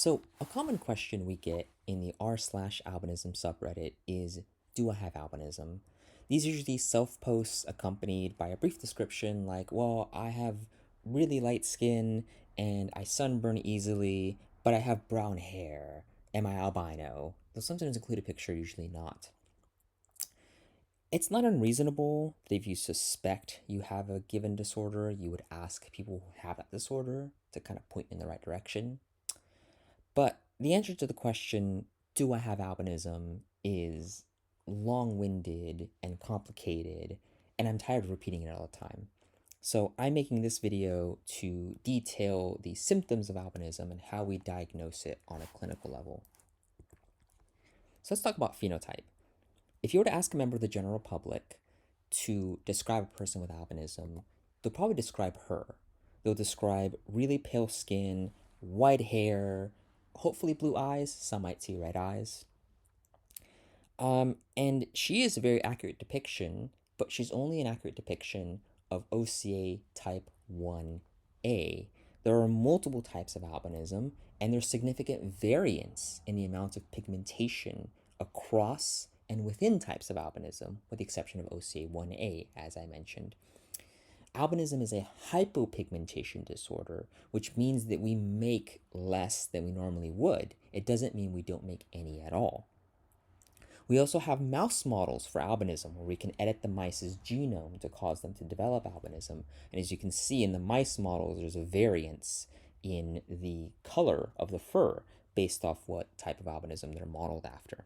So, a common question we get in the r/albinism subreddit is, do I have albinism? These are usually self posts accompanied by a brief description like, well, I have really light skin and I sunburn easily, but I have brown hair. Am I albino? They'll sometimes include a picture, usually not. It's not unreasonable that if you suspect you have a given disorder, you would ask people who have that disorder to kind of point in the right direction. But the answer to the question, do I have albinism, is long winded and complicated, and I'm tired of repeating it all the time. So I'm making this video to detail the symptoms of albinism and how we diagnose it on a clinical level. So let's talk about phenotype. If you were to ask a member of the general public to describe a person with albinism, they'll probably describe her. They'll describe really pale skin, white hair, hopefully blue eyes. Some might see red eyes. And she is a very accurate depiction, but she's only an accurate depiction of OCA type 1A. There are multiple types of albinism, and there's significant variance in the amount of pigmentation across and within types of albinism, with the exception of OCA 1A, as I mentioned. Albinism is a hypopigmentation disorder, which means that we make less than we normally would. It doesn't mean we don't make any at all. We also have mouse models for albinism where we can edit the mice's genome to cause them to develop albinism. And as you can see in the mice models, there's a variance in the color of the fur based off what type of albinism they're modeled after.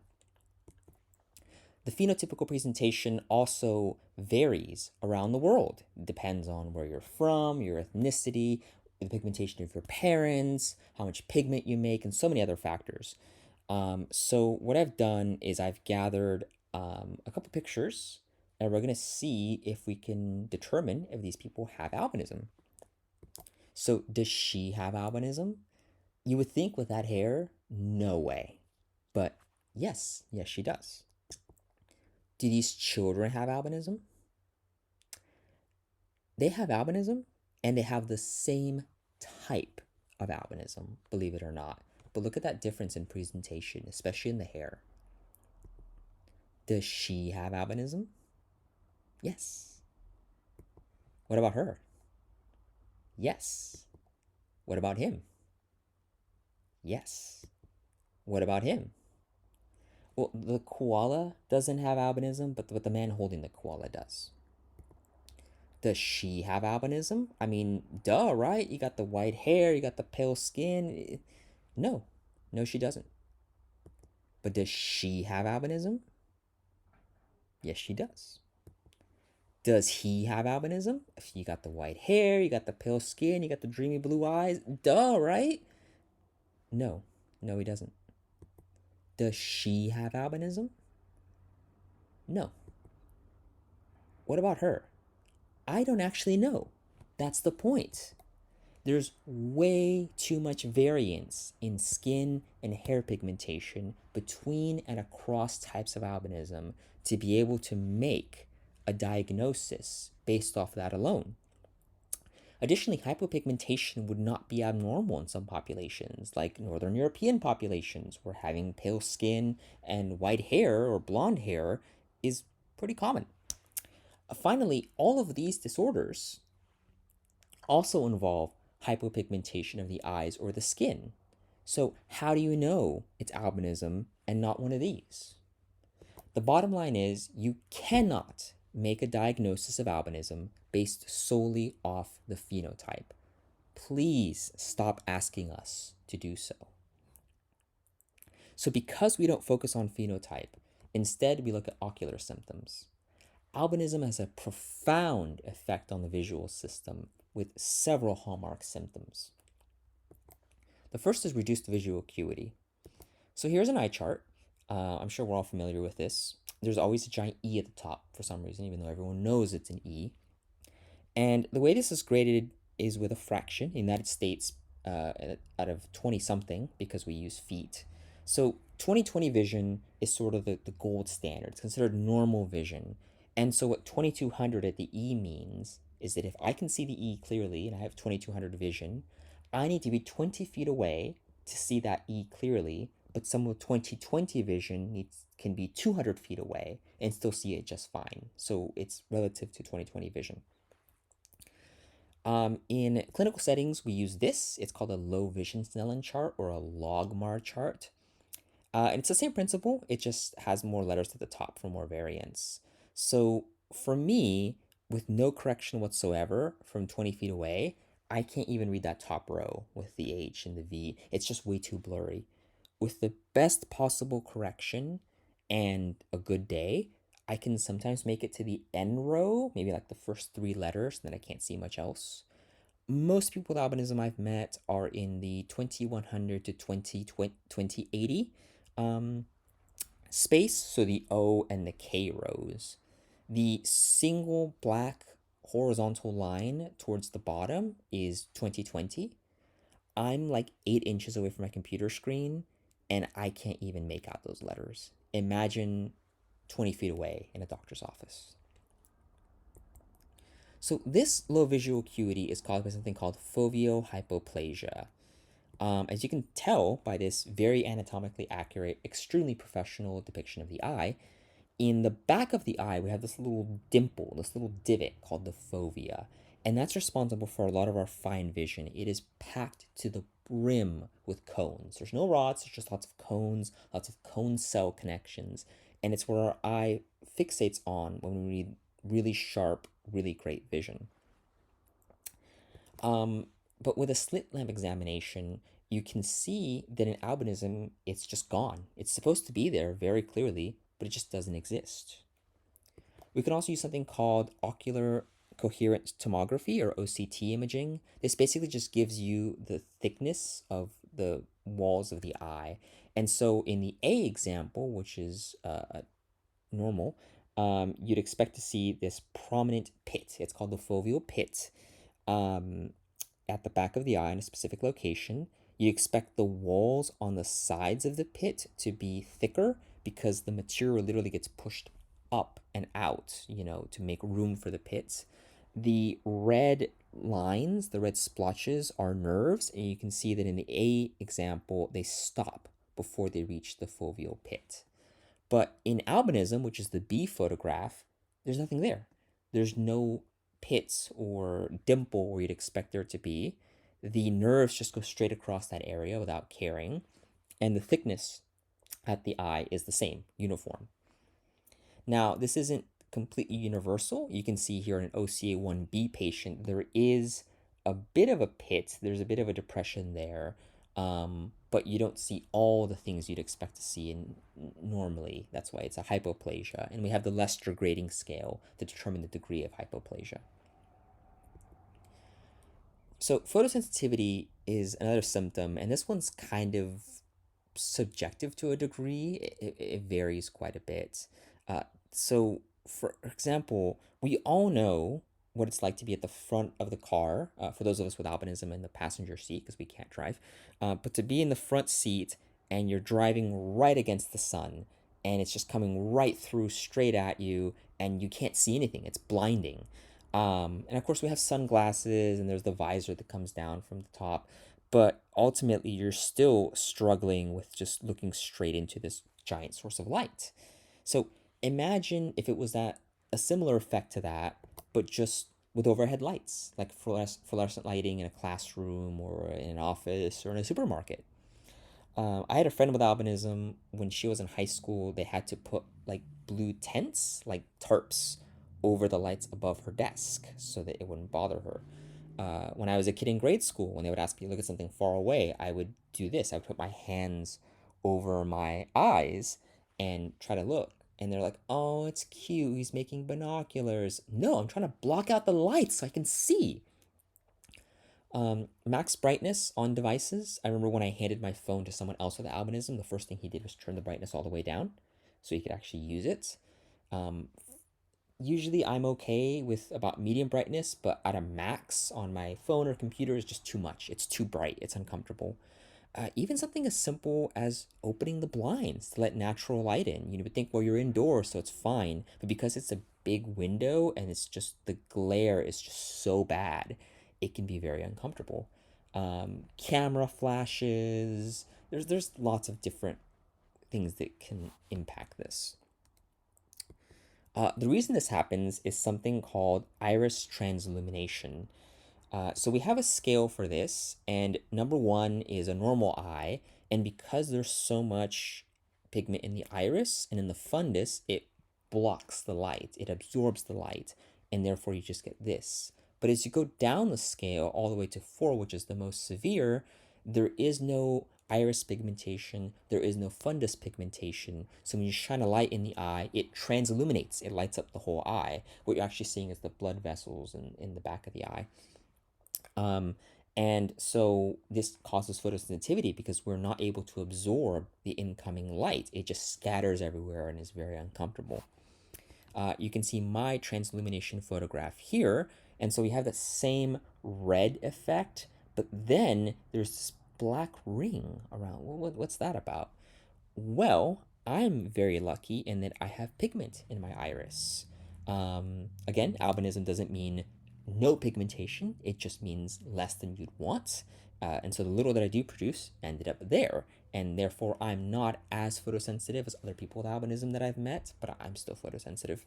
The phenotypical presentation also varies around the world. It depends on where you're from, your ethnicity, the pigmentation of your parents, how much pigment you make, and so many other factors. So what I've done is I've gathered a couple pictures, and we're going to see if we can determine if these people have albinism. So does she have albinism? You would think with that hair, no way. But yes, she does. Do these children have albinism? They have albinism, and they have the same type of albinism, believe it or not. But look at that difference in presentation, especially in the hair. Does she have albinism? Yes. What about her? Yes. What about him? Yes. What about him? Well, the koala doesn't have albinism, but the man holding the koala does. Does she have albinism? I mean, duh, right? You got the white hair, you got the pale skin. No, she doesn't. But does she have albinism? Yes, she does. Does he have albinism? If you got the white hair, you got the pale skin, you got the dreamy blue eyes. Duh, right? No, he doesn't. Does she have albinism? No. What about her? I don't actually know. That's the point. There's way too much variance in skin and hair pigmentation between and across types of albinism to be able to make a diagnosis based off that alone. Additionally, hypopigmentation would not be abnormal in some populations, like Northern European populations, where having pale skin and white hair or blonde hair is pretty common. Finally, all of these disorders also involve hypopigmentation of the eyes or the skin. So, how do you know it's albinism and not one of these? The bottom line is you cannot make a diagnosis of albinism based solely off the phenotype. Please stop asking us to do so. So, because we don't focus on phenotype, instead we look at ocular symptoms. Albinism has a profound effect on the visual system with several hallmark symptoms. The first is reduced visual acuity. So here's an eye chart. I'm sure we're all familiar with this. There's always a giant E at the top for some reason, even though everyone knows it's an E. And the way this is graded is with a fraction. In the United States, out of 20 something, because we use feet. So 20/20 vision is sort of the gold standard. It's considered normal vision. And so what 2200 at the E means is that if I can see the E clearly and I have 2200 vision, I need to be 20 feet away to see that E clearly, but someone with 20/20 vision can be 200 feet away and still see it just fine. So it's relative to 20/20 vision. In clinical settings, we use this. It's called a low vision Snellen chart or a logmar chart. And it's the same principle, it just has more letters at the top for more variance. So for me, with no correction whatsoever from 20 feet away, I can't even read that top row with the H and the V. It's just way too blurry. With the best possible correction and a good day, I can sometimes make it to the N row, maybe like the first three letters, and then I can't see much else. Most people with albinism I've met are in the 2100 to 2080 space, so the O and the K rows. The single black horizontal line towards the bottom is 2020. I'm like 8 inches away from my computer screen and I can't even make out those letters. Imagine 20 feet away in a doctor's office. So this low visual acuity is caused by something called foveo-hypoplasia. As you can tell by this very anatomically accurate, extremely professional depiction of the eye, in the back of the eye, we have this little dimple, this little divot called the fovea, and that's responsible for a lot of our fine vision. It is packed to the brim with cones. There's no rods, there's just lots of cones, lots of cone cell connections, and it's where our eye fixates on when we need really sharp, really great vision. But with a slit lamp examination, you can see that in albinism, it's just gone. It's supposed to be there very clearly, but it just doesn't exist. We can also use something called ocular coherent tomography or OCT imaging. This basically just gives you the thickness of the walls of the eye. And so in the A example, which is normal, you'd expect to see this prominent pit. It's called the foveal pit. At the back of the eye in a specific location. You expect the walls on the sides of the pit to be thicker because the material literally gets pushed up and out, to make room for the pits. The red lines, the red splotches are nerves, and you can see that in the A example, they stop before they reach the foveal pit. But in albinism, which is the B photograph, there's nothing there. There's no pits or dimple where you'd expect there to be. The nerves just go straight across that area without caring, and the thickness at the eye is the same, uniform. Now, this isn't completely universal. You can see here in an OCA1B patient, there is a bit of a pit, there's a bit of a depression there, but you don't see all the things you'd expect to see normally. That's why it's a hypoplasia. And we have the Leicester grading scale to determine the degree of hypoplasia. So photosensitivity is another symptom, and this one's kind of subjective to a degree. It varies quite a bit. So, for example, we all know what it's like to be at the front of the car, for those of us with albinism in the passenger seat, because we can't drive, but to be in the front seat and you're driving right against the sun and it's just coming right through straight at you and you can't see anything, it's blinding. And of course, we have sunglasses and there's the visor that comes down from the top, but ultimately, you're still struggling with just looking straight into this giant source of light. So imagine if it was a similar effect to that, but just with overhead lights, like fluorescent lighting in a classroom or in an office or in a supermarket. I had a friend with albinism. When she was in high school, they had to put like blue tents, like tarps, over the lights above her desk so that it wouldn't bother her. When I was a kid in grade school, when they would ask me to look at something far away, I would do this. I would put my hands over my eyes and try to look. And they're like, oh, it's cute. He's making binoculars. No, I'm trying to block out the lights so I can see. Max brightness on devices. I remember when I handed my phone to someone else with albinism, the first thing he did was turn the brightness all the way down so he could actually use it. Usually I'm okay with about medium brightness, but at a max on my phone or computer is just too much. It's too bright, it's uncomfortable. Even something as simple as opening the blinds to let natural light in. You would think, well, you're indoors, so it's fine. But because it's a big window and it's just the glare is just so bad, it can be very uncomfortable. camera flashes. There's lots of different things that can impact this. The reason this happens is something called iris transillumination. So we have a scale for this, and number one is a normal eye, and because there's so much pigment in the iris and in the fundus, it blocks the light, it absorbs the light, and therefore you just get this. But as you go down the scale all the way to 4, which is the most severe, there is no iris pigmentation, there is no fundus pigmentation. So when you shine a light in the eye, it transilluminates, it lights up the whole eye. What you're actually seeing is the blood vessels in the back of the eye. Um, and so this causes photosensitivity because we're not able to absorb the incoming light. It just scatters everywhere and is very uncomfortable. You can see my transillumination photograph here. And so we have the same red effect, but then there's this black ring around. What's that about? Well, I'm very lucky in that I have pigment in my iris. Again, albinism doesn't mean no pigmentation, it just means less than you'd want. And so the little that I do produce ended up there. And therefore, I'm not as photosensitive as other people with albinism that I've met, but I'm still photosensitive.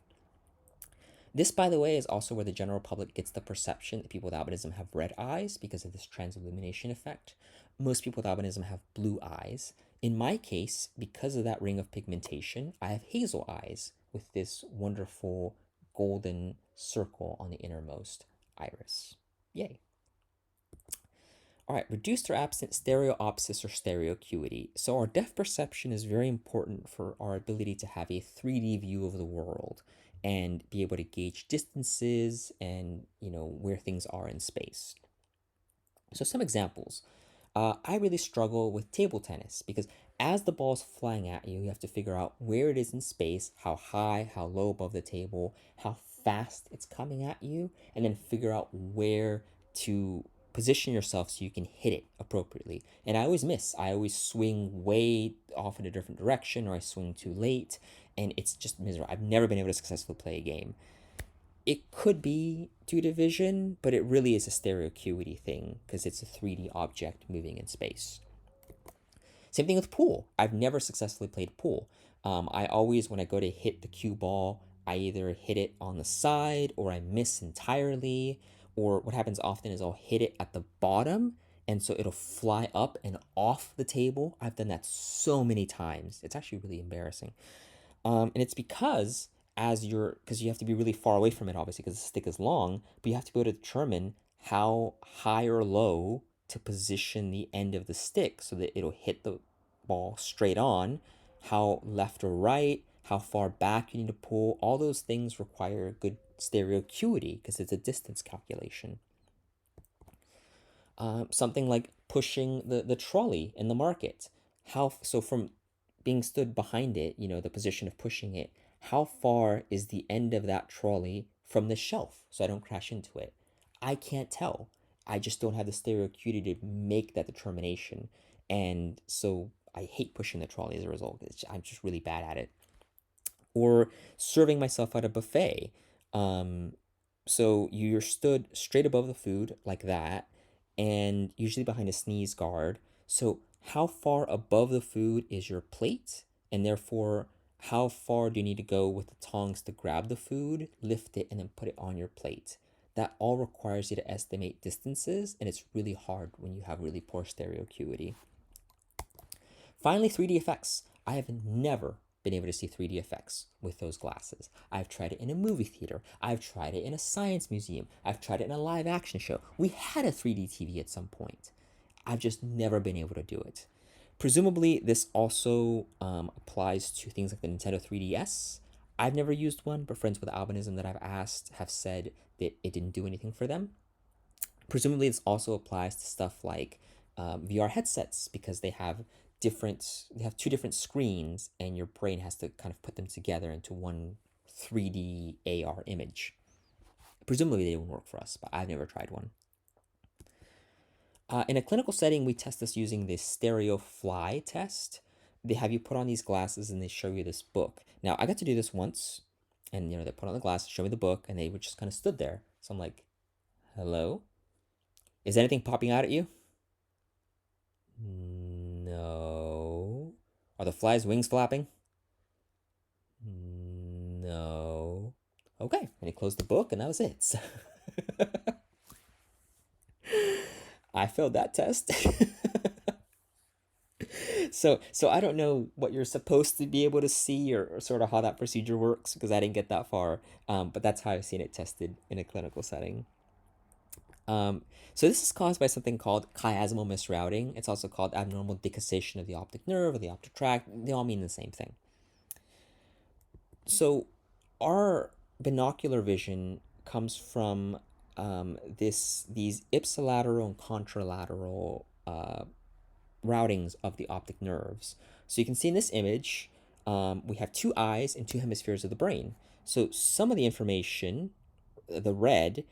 This, by the way, is also where the general public gets the perception that people with albinism have red eyes because of this transillumination effect. Most people with albinism have blue eyes. In my case, because of that ring of pigmentation, I have hazel eyes with this wonderful golden circle on the innermost iris. Yay. All right, reduced or absent stereopsis or stereoacuity. So our depth perception is very important for our ability to have a 3D view of the world and be able to gauge distances and, where things are in space. So some examples. I really struggle with table tennis because as the ball's flying at you, you have to figure out where it is in space, how high, how low above the table, how fast it's coming at you, and then figure out where to position yourself so you can hit it appropriately. And I always miss. I always swing way off in a different direction or I swing too late, and it's just miserable. I've never been able to successfully play a game. It could be due to vision, but it really is a stereoacuity thing because it's a 3D object moving in space. Same thing with pool. I've never successfully played pool. I always, when I go to hit the cue ball, I either hit it on the side or I miss entirely. Or what happens often is I'll hit it at the bottom and so it'll fly up and off the table. I've done that so many times. It's actually really embarrassing. And it's because because you have to be really far away from it, obviously, because the stick is long, but you have to be able to determine how high or low to position the end of the stick so that it'll hit the ball straight on, how left or right, how far back you need to pull. All those things require good stereoacuity because it's a distance calculation. Something like pushing the trolley in the market. So from being stood behind it, the position of pushing it, how far is the end of that trolley from the shelf so I don't crash into it? I can't tell. I just don't have the stereoacuity to make that determination. And so I hate pushing the trolley as a result. I'm just really bad at it. Or serving myself at a buffet. Um, so you're stood straight above the food like that, and usually behind a sneeze guard. So how far above the food is your plate? And therefore, how far do you need to go with the tongs to grab the food, lift it, and then put it on your plate? That all requires you to estimate distances, and it's really hard when you have really poor stereoacuity. Finally, 3D effects. I have never been able to see 3D effects with those glasses. I've tried it in a movie theater. I've tried it in a science museum. I've tried it in a live action show. We had a 3D TV at some point. I've just never been able to do it. Presumably, this also applies to things like the Nintendo 3DS. I've never used one, but friends with albinism that I've asked have said that it didn't do anything for them. Presumably, this also applies to stuff like VR headsets because they have two different screens, and your brain has to kind of put them together into one 3D AR image. Presumably, they won't work for us, but I've never tried one. In a clinical setting, we test this using the stereo fly test. They have you put on these glasses and they show you this book. Now, I got to do this once, and they put on the glasses, show me the book, and they were just kind of stood there. So I'm like, hello? Is anything popping out at you? No. Are the fly's wings flapping? No. Okay, and he closed the book, and that was it. I failed that test. So I don't know what you're supposed to be able to see or sort of how that procedure works because I didn't get that far. But that's how I've seen it tested in a clinical setting. Um, so this is caused by something called chiasmal misrouting. It's also called abnormal decussation of the optic nerve or the optic tract. They all mean the same thing. So our binocular vision comes from these ipsilateral and contralateral routings of the optic nerves. So you can see in this image, we have two eyes and two hemispheres of the brain. So some of the information, the red,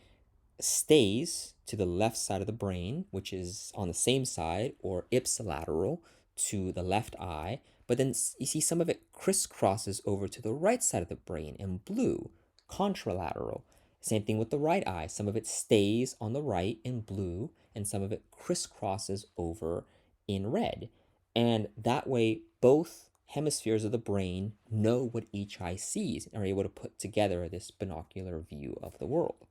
stays to the left side of the brain, which is on the same side or ipsilateral to the left eye. But then you see some of it crisscrosses over to the right side of the brain in blue, contralateral. Same thing with the right eye. Some of it stays on the right in blue, and some of it crisscrosses over in red. And that way, both hemispheres of the brain know what each eye sees and are able to put together this binocular view of the world.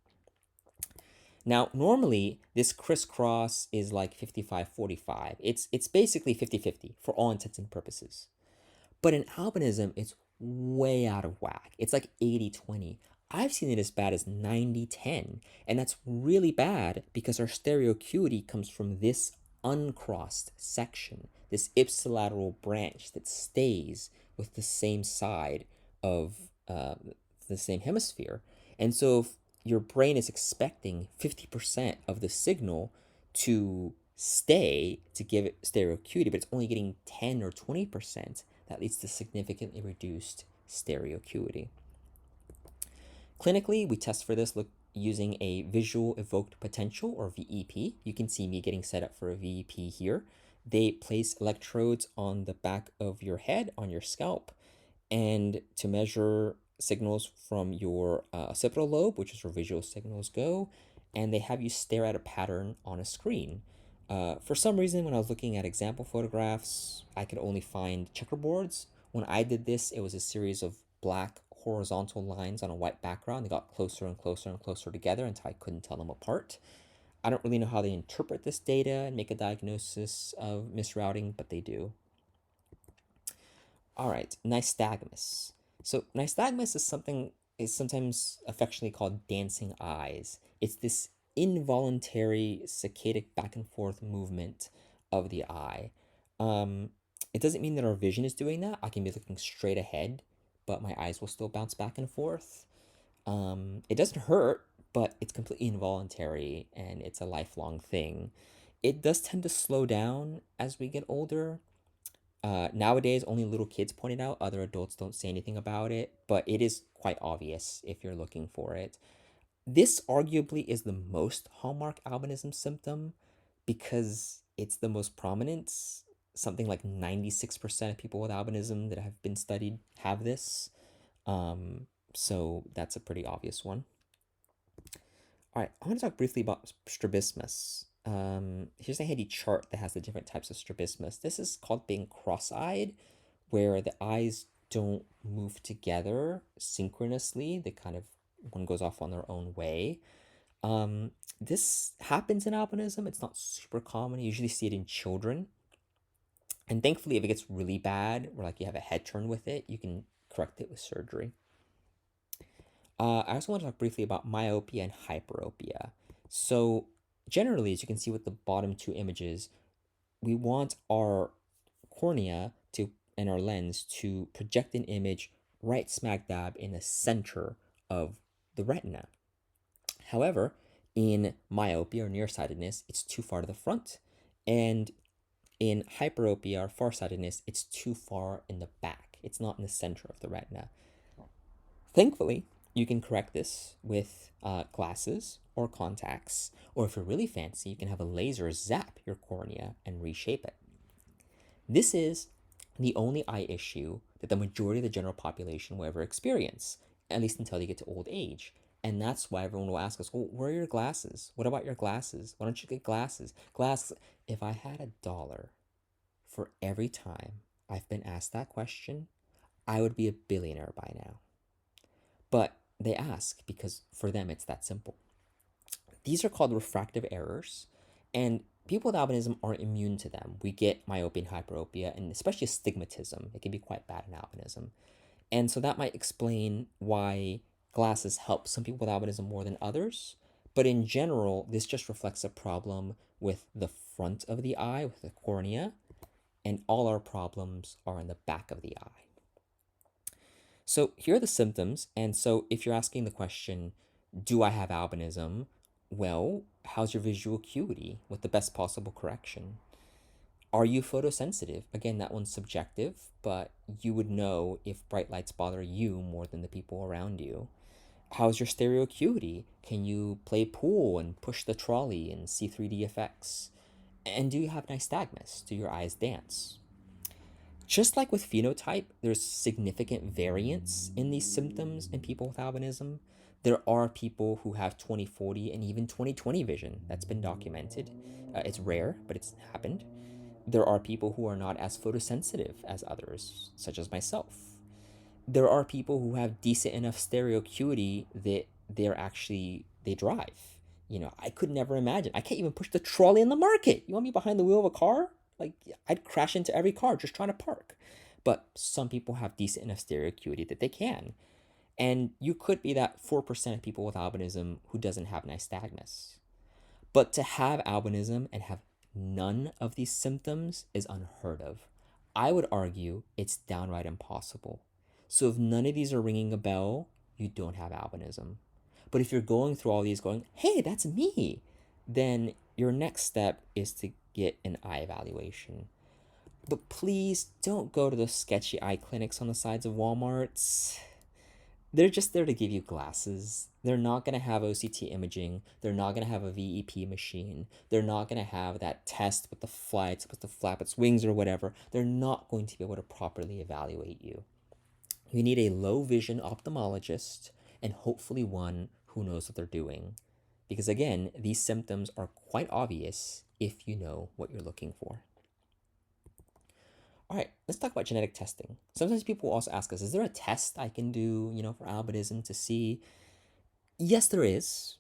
Now, normally this crisscross is like 55-45. It's basically 50-50 for all intents and purposes. But in albinism, it's way out of whack. It's like 80-20. I've seen it as bad as 90-10. And that's really bad because our stereoacuity comes from this uncrossed section, this ipsilateral branch that stays with the same side of the same hemisphere. And so if your brain is expecting 50% of the signal to stay to give it stereoacuity, but it's only getting 10 or 20%, that leads to significantly reduced stereoacuity. Clinically, we test for this using a visual evoked potential or VEP. You can see me getting set up for a VEP here. They place electrodes on the back of your head, on your scalp, and to measure signals from your occipital lobe, which is where visual signals go, and they have you stare at a pattern on a screen. For some reason, when I was looking at example photographs, I could only find checkerboards. When I did this, it was a series of black horizontal lines on a white background. They got closer and closer and closer together until I couldn't tell them apart. I don't really know how they interpret this data and make a diagnosis of misrouting, but they do. All right, nystagmus. So nystagmus is sometimes affectionately called dancing eyes. It's this involuntary saccadic back and forth movement of the eye. Um, it doesn't mean that our vision is doing that. I can be looking straight ahead, but my eyes will still bounce back and forth. It doesn't hurt, but it's completely involuntary and it's a lifelong thing. It does tend to slow down as we get older. Nowadays, only little kids point it out. Other adults don't say anything about it, but it is quite obvious if you're looking for it. This arguably is the most hallmark albinism symptom because it's the most prominent. Something like 96% of people with albinism that have been studied have this. So that's a pretty obvious one. All right, I want to talk briefly about strabismus. Here's a handy chart that has the different types of strabismus. This is called being cross-eyed, where the eyes don't move together synchronously. They kind of, one goes off on their own way. This happens in albinism. It's not super common. You usually see it in children. And thankfully, if it gets really bad, or like you have a head turn with it, you can correct it with surgery. I also want to talk briefly about myopia and hyperopia. So, generally, as you can see with the bottom two images, we want our cornea to and our lens to project an image right smack dab in the center of the retina. However, in myopia or nearsightedness, it's too far to the front, and in hyperopia or farsightedness, it's too far in the back. It's not in the center of the retina. Thankfully, you can correct this with glasses or contacts, or if you're really fancy, you can have a laser zap your cornea and reshape it. This is the only eye issue that the majority of the general population will ever experience, at least until they get to old age. And that's why everyone will ask us, well, where are your glasses? What about your glasses? Why don't you get glasses? Glasses. If I had $1 for every time I've been asked that question, I would be a billionaire by now. But they ask because for them it's that simple. These are called refractive errors, and people with albinism aren't immune to them. We get myopia and hyperopia, and especially astigmatism. It can be quite bad in albinism. And so that might explain why glasses help some people with albinism more than others. But in general, this just reflects a problem with the front of the eye, with the cornea, and all our problems are in the back of the eye. So here are the symptoms. And so if you're asking the question, do I have albinism? Well, how's your visual acuity with the best possible correction? Are you photosensitive? Again, that one's subjective, but you would know if bright lights bother you more than the people around you. How's your stereo acuity? Can you play pool and push the trolley and see 3D effects? And do you have nystagmus? Do your eyes dance? Just like with phenotype, there's significant variance in these symptoms in people with albinism. There are people who have 20/40 and even 20/20 vision. That's been documented. It's rare, but it's happened. There are people who are not as photosensitive as others, such as myself. There are people who have decent enough stereo acuity that they drive. I could never imagine. I can't even push the trolley in the market. You want me behind the wheel of a car? Like, I'd crash into every car just trying to park. But some people have decent enough stereo acuity that they can. And you could be that 4% of people with albinism who doesn't have nystagmus. But to have albinism and have none of these symptoms is unheard of. I would argue it's downright impossible. So if none of these are ringing a bell, you don't have albinism. But if you're going through all these going, hey, that's me, then your next step is to get an eye evaluation. But please don't go to those sketchy eye clinics on the sides of Walmarts. They're just there to give you glasses. They're not going to have OCT imaging. They're not going to have a VEP machine. They're not going to have that test with the fly it's supposed to flap its wings or whatever. They're not going to be able to properly evaluate you. You need a low vision ophthalmologist and hopefully one who knows what they're doing. Because again, these symptoms are quite obvious if you know what you're looking for. All right, let's talk about genetic testing. Sometimes people also ask us, is there a test I can do, for albinism to see? Yes, there is,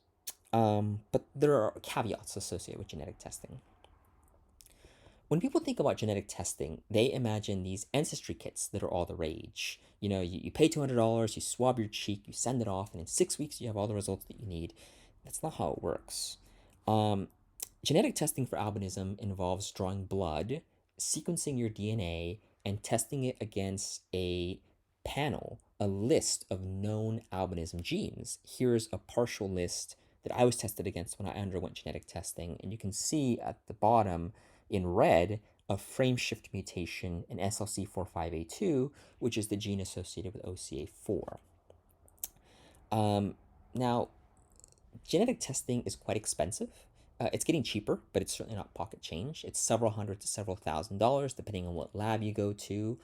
but there are caveats associated with genetic testing. When people think about genetic testing, they imagine these ancestry kits that are all the rage. You pay $200, you swab your cheek, you send it off, and in 6 weeks you have all the results that you need. That's not how it works. Genetic testing for albinism involves drawing blood, sequencing your DNA, and testing it against a panel, a list of known albinism genes. Here's a partial list that I was tested against when I underwent genetic testing, and you can see at the bottom in red a frame shift mutation in SLC45A2, which is the gene associated with OCA4. Now, genetic testing is quite expensive. It's getting cheaper, but it's certainly not pocket change. It's several hundred to several $1,000s, depending on what lab you go to.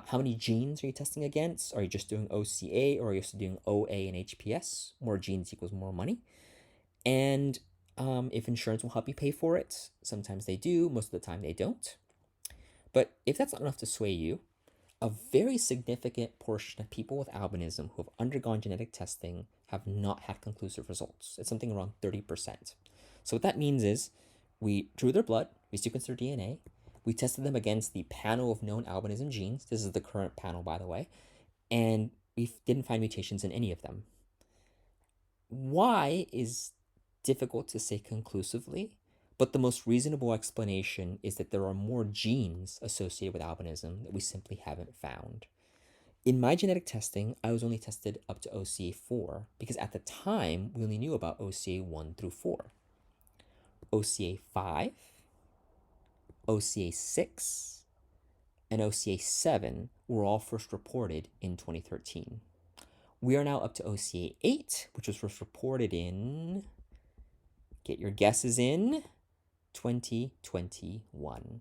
How many genes are you testing against? Are you just doing OCA or are you also doing OA and HPS? More genes equals more money. And if insurance will help you pay for it, sometimes they do, most of the time they don't. But if that's not enough to sway you, a very significant portion of people with albinism who have undergone genetic testing have not had conclusive results. It's something around 30%. So what that means is we drew their blood, we sequenced their DNA, we tested them against the panel of known albinism genes. This is the current panel, by the way, and we didn't find mutations in any of them. Why is difficult to say conclusively, but the most reasonable explanation is that there are more genes associated with albinism that we simply haven't found. In my genetic testing, I was only tested up to OCA4 because at the time we only knew about OCA1 through 4. OCA5, OCA6, and OCA7 were all first reported in 2013. We are now up to OCA8, which was first reported in, get your guesses in, 2021.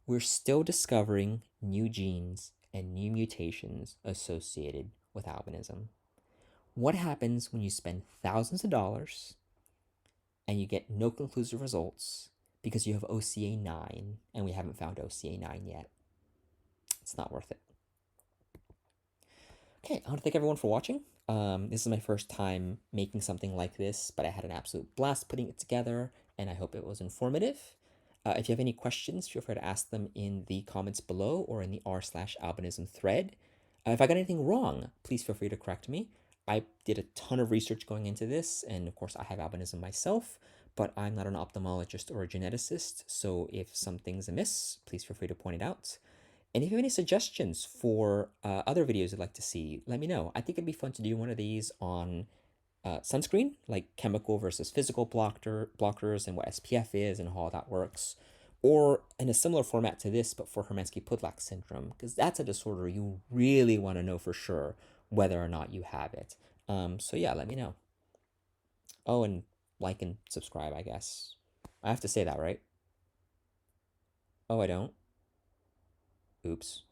We're still discovering new genes and new mutations associated with albinism. What happens when you spend thousands of dollars and you get no conclusive results because you have OCA 9, and we haven't found OCA 9 yet. It's not worth it. Okay, I want to thank everyone for watching. This is my first time making something like this, but I had an absolute blast putting it together, and I hope it was informative. If you have any questions, feel free to ask them in the comments below or in the r/albinism thread. If I got anything wrong, please feel free to correct me. I did a ton of research going into this, and of course, I have albinism myself, but I'm not an ophthalmologist or a geneticist, so if something's amiss, please feel free to point it out. And if you have any suggestions for other videos you'd like to see, let me know. I think it'd be fun to do one of these on sunscreen, like chemical versus physical blockers and what SPF is and how all that works. Or in a similar format to this, but for Hermansky-Pudlak syndrome, because that's a disorder you really want to know for sure whether or not you have it. So yeah, let me know. Oh, and like and subscribe, I guess. I have to say that, right? Oh, I don't? Oops.